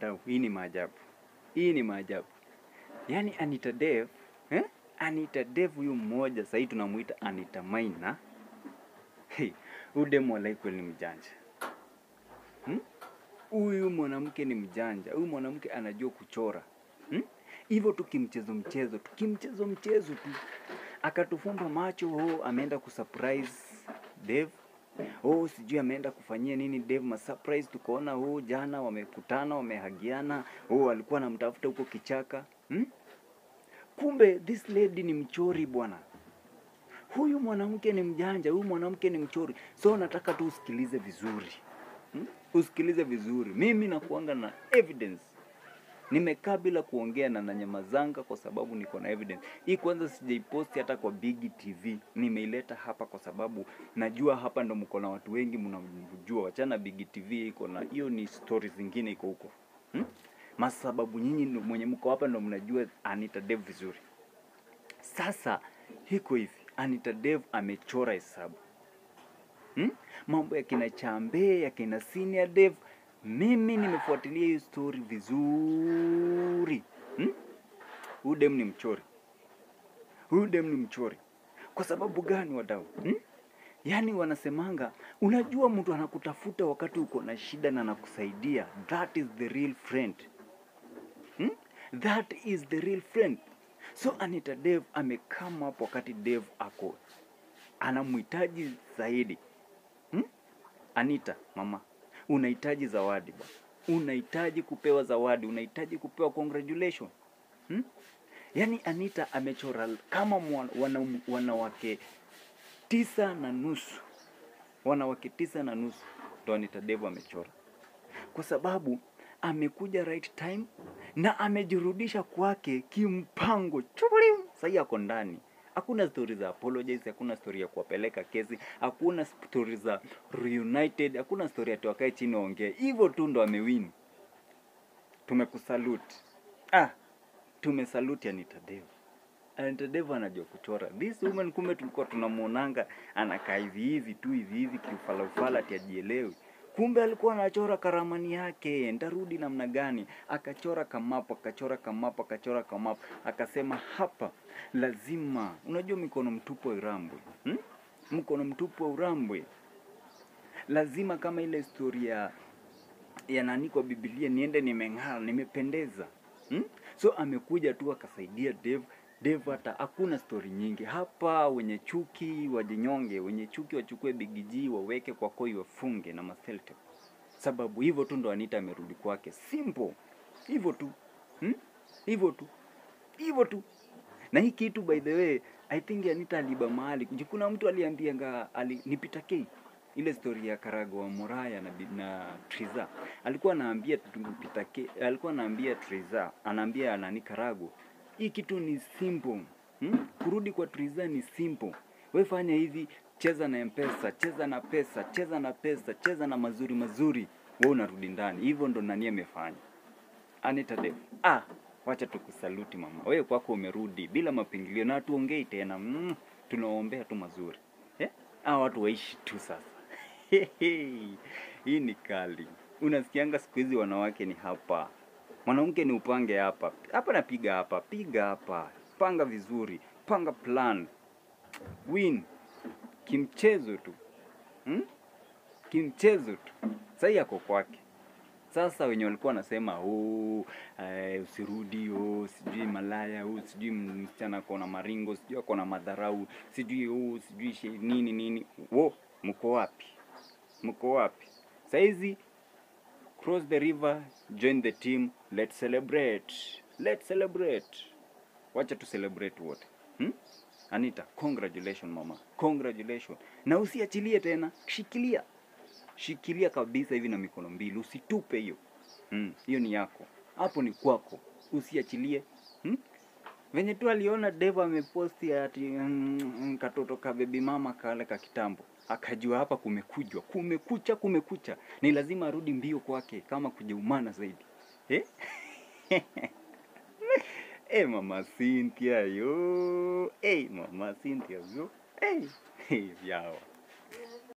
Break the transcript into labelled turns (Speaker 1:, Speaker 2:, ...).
Speaker 1: wadau, hii ni maajabu. Hii ni maajabu. Yaani Anita Dev, Anita Dev huyu mmoja sasa tunamuita Anita Maina. Huyu demu walai kweli ni mjanja. Huyu mwanamke ni mjanja. Huyu mwanamke anajua kuchora. Hivyo tukimchezo mchezo tu. Akatufumba macho, ameenda kusurprise Dev. Sijui ameenda kufanyia nini Dev surprise, tukaona jana wamekutana, wamehagiana, alikuwa anamtafuta huko kichaka. Kumbe this lady ni mchori bwana. Huyu mwanamke ni mjanja, huyu mwanamke ni mchori. So nataka tu usikilize vizuri. Usikilize vizuri. Mimi nakuanga na evidence. Nimekaa bila kuongea na nanyamazanga kwa sababu niko na evidence. Hii kwanza sijaiposti hata kwa Big TV. Nimeileta hapa kwa sababu najua hapa ndo mko na watu wengi mnamjua. Wachana Big TV iko na hiyo ni stories zingine iko huko. Masababu nyinyi mwenye mko hapa ndo mnajua Anita Dev vizuri. Sasa hiko hivi, Anita Dev amechora hesabu. Mambo ya kina Chambe, ya kina Senior Dev, mimi nimefuatilia hiyo story vizuri. Huyu dem ni mchori. Huyu dem ni mchori. Kwa sababu gani wadau? Yaani wanasemanga, unajua mtu anakutafuta wakati uko na shida na anakusaidia. That is the real friend. That is the real friend. So Anita Dev amekama hapo wakati Dev ako anamhitaji zaidi. Anita, mama, unahitaji zawadi bwana. Unahitaji kupewa zawadi, unahitaji kupewa congratulations. Yaani Anita amechora kama wanawake 9.5. Wanawake 9.5 ndo Anita Dev amechora. Kwa sababu amekuja right time na amejirudisha kwake kimpango. Sasa yako ndani. Hakuna story za apologize, hakuna story ya kuwapeleka kesi, hakuna story za reunited, hakuna story ya tuwakae chini waongee. Hivyo tu ndo amewin. Tumekusalute. Tumesalute Anita Dev. Anita Dev anajua kuchora. This woman kumbe tulikuwa tunamuonanga anakaa hivi kiufala ati ajielewi. Kumbe alikuwa anachora karamani yake, ndarudi namna gani? Akachora kamapo, akasema hapa lazima. Unajua mikono mtupu wa urambwe. Mkono mtupu wa urambwe. Lazima kama ile historia ya nani kwa Biblia, niende nimeng'ara, nimependeza. So amekuja tu akasaidia Dev hata hakuna story nyingi. Hapa wenye chuki wajinyonge, wenye chuki wachukue Big G waweke kwa koi wafunge na maselte. Sababu hivyo tu ndo Anita amerudi kwake. Simple. Hivyo tu. Hivyo tu. Na hii kitu by the way, I think Anita aliba mahali. Kuna mtu aliambianga nipita K. Ile story ya Karago wa Moraya na Triza. Alikuwa anaambia Nipita K, alikuwa anaambia Triza, anaambia nani Karago. Hii kitu ni simple. Kurudi kwa Triza ni simple. Wewe fanya hivi, cheza na M-Pesa, cheza na pesa, cheza na mazuri. Wewe unarudi ndani. Hivyo ndo nani amefanya. Anita Dev. Wacha tukusaluti mama. Wewe kwako umerudi bila mapingilio na tuongei tena. Tunaombea tu mazuri. Watu waishi tu sasa. Hii ni kali. Unasikianga siku hizi wanawake ni hapa. Mwanamke ni upange hapa. Hapa napiga hapa, piga hapa. Panga vizuri, panga plan. Win. Kimchezo tu. Kimchezo tu. Sasa yako kwake. Sasa wenye walikuwa wanasema usirudi, sijui malaya, sijui msichana kona maringo, sijui kona madharau, sijui nini. Mko wapi? Saizi cross the river, join the team, let's celebrate. Wacha tu celebrate wote. Anita, congratulations mama. Congratulations. Na usiachilie tena, shikilia kabisa hivi na mikono mbili, usitupe hiyo. Hiyo ni yako. Hapo ni kwako. Usiachilie. Venye tu aliona Dev ameposti ati katoto ka baby mama kale ka kitambo. Akajua hapa kumekucha. Ni lazima arudi mbio kwake kama kujeumana zaidi. Mama Cynthia yo. Mama Cynthia yo. Yawa.